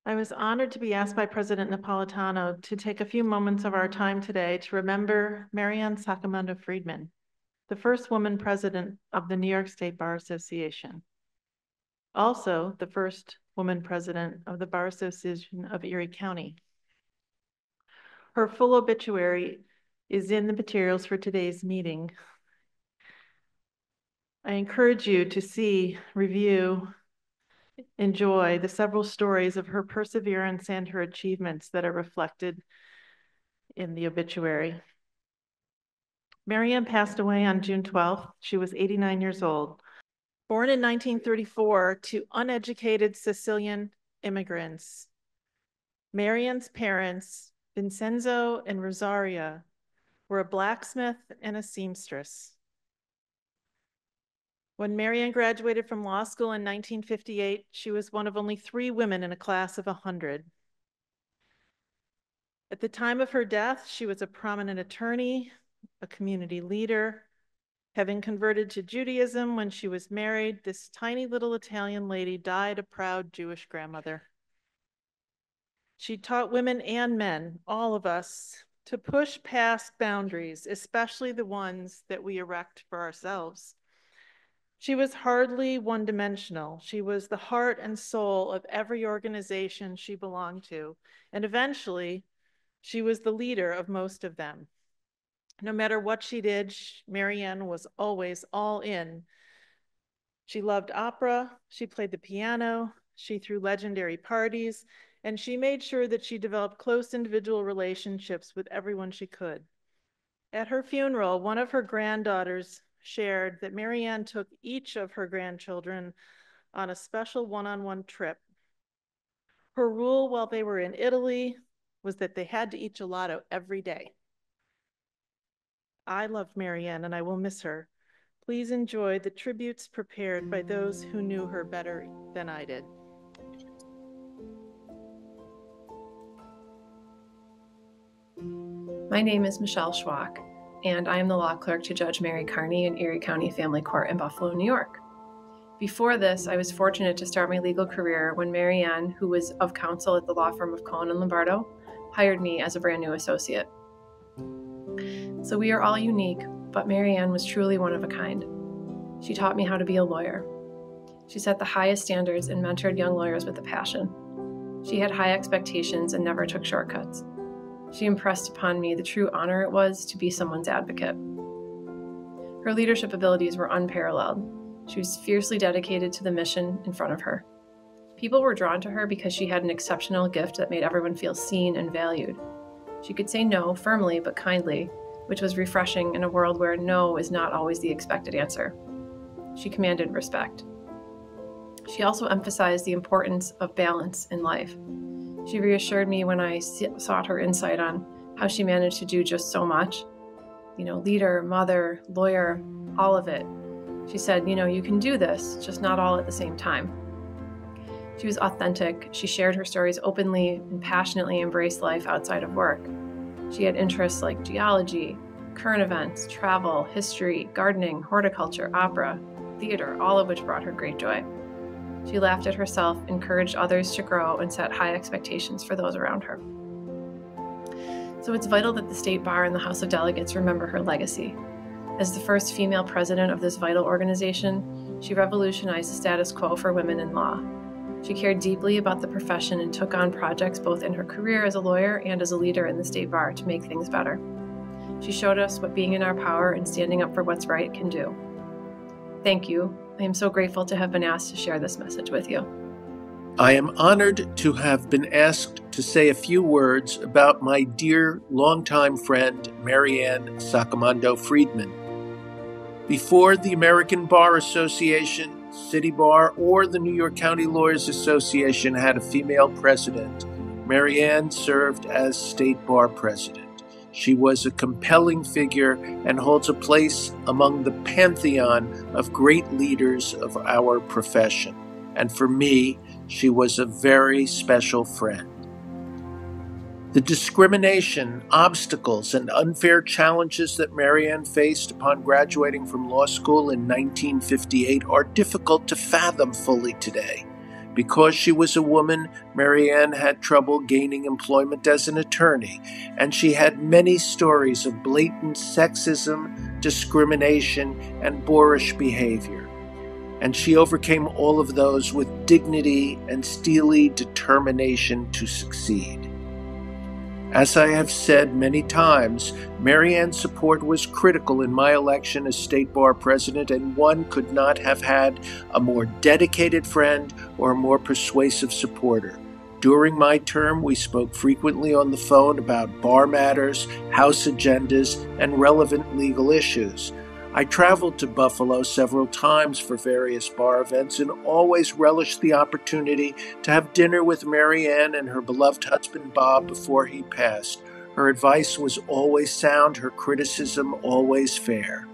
I was honored to be asked by President Napolitano to take a few moments of our time today to remember Maryann Saccomando Freedman, the first woman president of the New York State Bar Association. Also, the first woman president of the Bar Association of Erie County. Her full obituary is in the materials for today's meeting. I encourage you to see, review, enjoy the several stories of her perseverance and her achievements that are reflected in the obituary. Maryann passed away on June 12th. She was 89 years old. Born in 1934 to uneducated Sicilian immigrants, Maryann's parents, Vincenzo and Rosaria, were a blacksmith and a seamstress. When Maryann graduated from law school in 1958, she was one of only 3 women in a class of 100. At the time of her death, she was a prominent attorney, a community leader. Having converted to Judaism when she was married, this tiny little Italian lady died a proud Jewish grandmother. She taught women and men, all of us, to push past boundaries, especially the ones that we erect for ourselves. She was hardly one-dimensional. She was the heart and soul of every organization she belonged to, and eventually, she was the leader of most of them. No matter what she did, Maryann was always all in. She loved opera, she played the piano, she threw legendary parties, and she made sure that she developed close individual relationships with everyone she could. At her funeral, one of her granddaughters shared that Maryann took each of her grandchildren on a special one-on-one trip. Her rule while they were in Italy was that they had to eat gelato every day. I loved Maryann and I will miss her. Please enjoy the tributes prepared by those who knew her better than I did. My name is Michelle Schwach, and I am the law clerk to Judge Mary Carney in Erie County Family Court in Buffalo, New York. Before this, I was fortunate to start my legal career when Maryann, who was of counsel at the law firm of Cohen and Lombardo, hired me as a brand new associate. So we are all unique, but Maryann was truly one of a kind. She taught me how to be a lawyer. She set the highest standards and mentored young lawyers with a passion. She had high expectations and never took shortcuts. She impressed upon me the true honor it was to be someone's advocate. Her leadership abilities were unparalleled. She was fiercely dedicated to the mission in front of her. People were drawn to her because she had an exceptional gift that made everyone feel seen and valued. She could say no firmly but kindly, which was refreshing in a world where no is not always the expected answer. She commanded respect. She also emphasized the importance of balance in life. She reassured me when I sought her insight on how she managed to do just so much. Leader, mother, lawyer, all of it. She said, you can do this, just not all at the same time. She was authentic. She shared her stories openly and passionately embraced life outside of work. She had interests like geology, current events, travel, history, gardening, horticulture, opera, theater, all of which brought her great joy. She laughed at herself, encouraged others to grow, and set high expectations for those around her. So it's vital that the State Bar and the House of Delegates remember her legacy. As the first female president of this vital organization, she revolutionized the status quo for women in law. She cared deeply about the profession and took on projects both in her career as a lawyer and as a leader in the State Bar to make things better. She showed us what being in our power and standing up for what's right can do. Thank you. I am so grateful to have been asked to share this message with you. I am honored to have been asked to say a few words about my dear longtime friend, Maryann Saccomando Freedman. Before the American Bar Association, City Bar, or the New York County Lawyers Association had a female president, Maryann served as State Bar president. She was a compelling figure and holds a place among the pantheon of great leaders of our profession. And for me, she was a very special friend. The discrimination, obstacles, and unfair challenges that Maryann faced upon graduating from law school in 1958 are difficult to fathom fully today. Because she was a woman, Maryann had trouble gaining employment as an attorney, and she had many stories of blatant sexism, discrimination, and boorish behavior. And she overcame all of those with dignity and steely determination to succeed. As I have said many times, Maryann's support was critical in my election as State Bar President, and one could not have had a more dedicated friend or a more persuasive supporter. During my term, we spoke frequently on the phone about bar matters, House agendas, and relevant legal issues. I traveled to Buffalo several times for various bar events and always relished the opportunity to have dinner with Maryann and her beloved husband Bob before he passed. Her advice was always sound, her criticism always fair.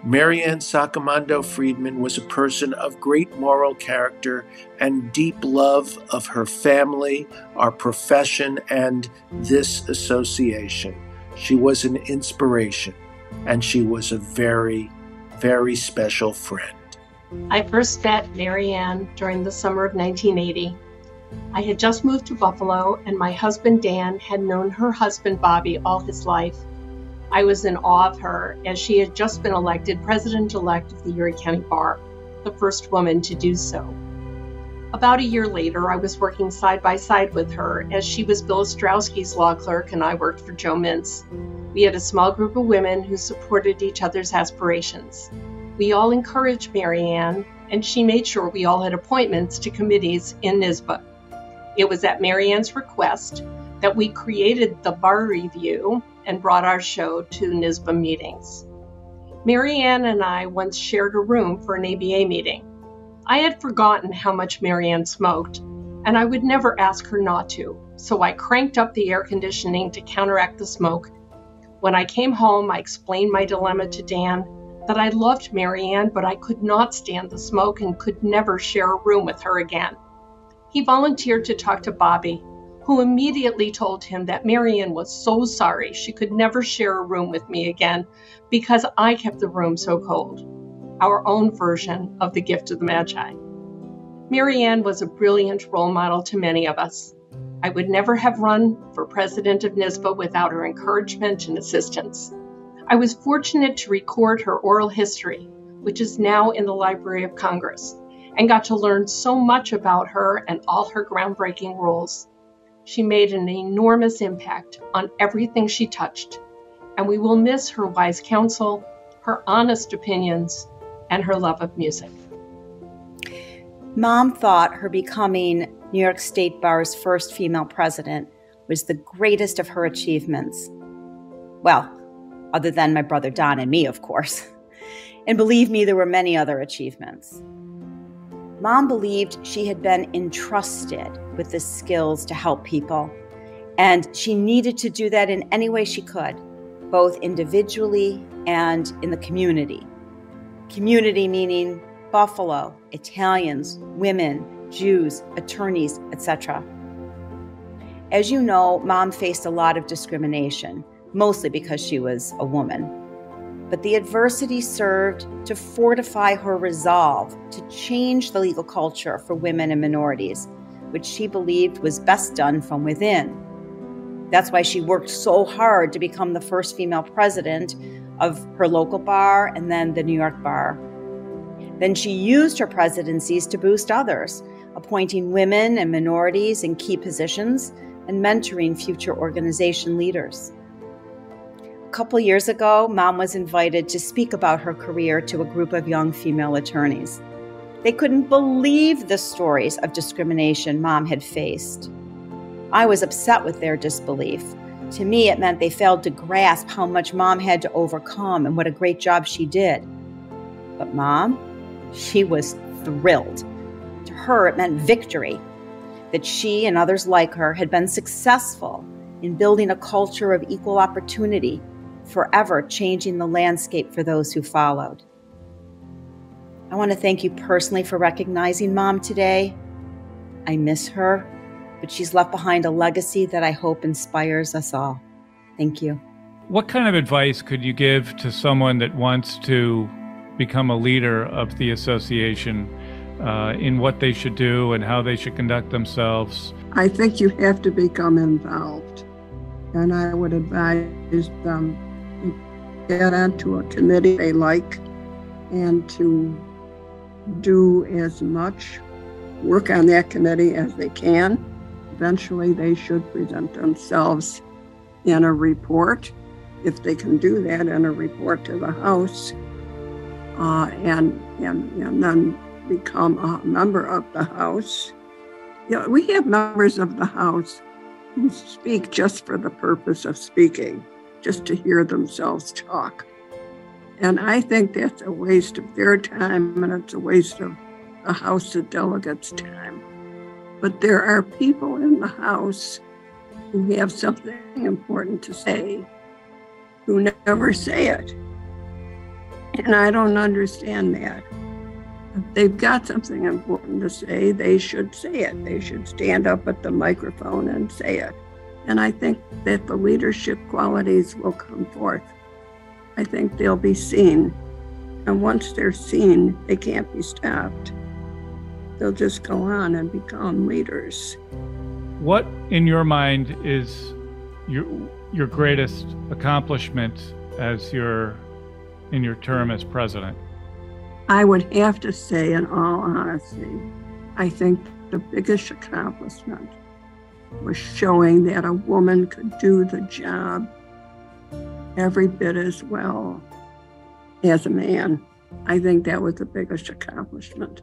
Maryann Saccomando Freedman was a person of great moral character and deep love of her family, our profession, and this association. She was an inspiration. And she was a very, very special friend. I first met Maryann during the summer of 1980. I had just moved to Buffalo, and my husband Dan had known her husband Bobby all his life. I was in awe of her, as she had just been elected President-elect of the Erie County Bar, the first woman to do so. About a year later, I was working side by side with her, as she was Bill Ostrowski's law clerk and I worked for Joe Mintz. We had a small group of women who supported each other's aspirations. We all encouraged Maryann, and she made sure we all had appointments to committees in NYSBA. It was at Maryann's request that we created the Bar Review and brought our show to NYSBA meetings. Maryann and I once shared a room for an ABA meeting. I had forgotten how much Maryann smoked, and I would never ask her not to, so I cranked up the air conditioning to counteract the smoke. When I came home, I explained my dilemma to Dan, that I loved Maryann, but I could not stand the smoke and could never share a room with her again. He volunteered to talk to Bobby, who immediately told him that Maryann was so sorry she could never share a room with me again because I kept the room so cold. Our own version of the gift of the Magi. Maryann was a brilliant role model to many of us. I would never have run for president of NYSBA without her encouragement and assistance. I was fortunate to record her oral history, which is now in the Library of Congress, and got to learn so much about her and all her groundbreaking roles. She made an enormous impact on everything she touched, and we will miss her wise counsel, her honest opinions, and her love of music. Mom thought her becoming New York State Bar's first female president was the greatest of her achievements. Well, other than my brother Don and me, of course. And believe me, there were many other achievements. Mom believed she had been entrusted with the skills to help people, and she needed to do that in any way she could, both individually and in the community. Community meaning Buffalo, Italians, women, Jews, attorneys, etc. As you know, Mom faced a lot of discrimination, mostly because she was a woman. But the adversity served to fortify her resolve to change the legal culture for women and minorities, which she believed was best done from within. That's why she worked so hard to become the first female president of her local bar and then the New York Bar. Then she used her presidencies to boost others, appointing women and minorities in key positions and mentoring future organization leaders. A couple years ago, Mom was invited to speak about her career to a group of young female attorneys. They couldn't believe the stories of discrimination Mom had faced. I was upset with their disbelief. To me, it meant they failed to grasp how much Mom had to overcome and what a great job she did. But Mom, she was thrilled. To her, it meant victory, that she and others like her had been successful in building a culture of equal opportunity, forever changing the landscape for those who followed. I want to thank you personally for recognizing Mom today. I miss her, but she's left behind a legacy that I hope inspires us all. Thank you. What kind of advice could you give to someone that wants to become a leader of the association? in what they should do and how they should conduct themselves? I think you have to become involved. And I would advise them to get onto a committee they like and to do as much work on that committee as they can. Eventually, they should present themselves in a report, if they can do that, in a report to the House, and then become a member of the House. You know, we have members of the House who speak just for the purpose of speaking, just to hear themselves talk. And I think that's a waste of their time, and it's a waste of the House of Delegates' time. But there are people in the House who have something important to say, who never say it. And I don't understand that. If they've got something important to say, they should say it. They should stand up at the microphone and say it. And I think that the leadership qualities will come forth. I think they'll be seen. And once they're seen, they can't be stopped. They'll just go on and become leaders. What, in your mind, is your greatest accomplishment in your term as president? I would have to say, in all honesty, I think the biggest accomplishment was showing that a woman could do the job every bit as well as a man. I think that was the biggest accomplishment.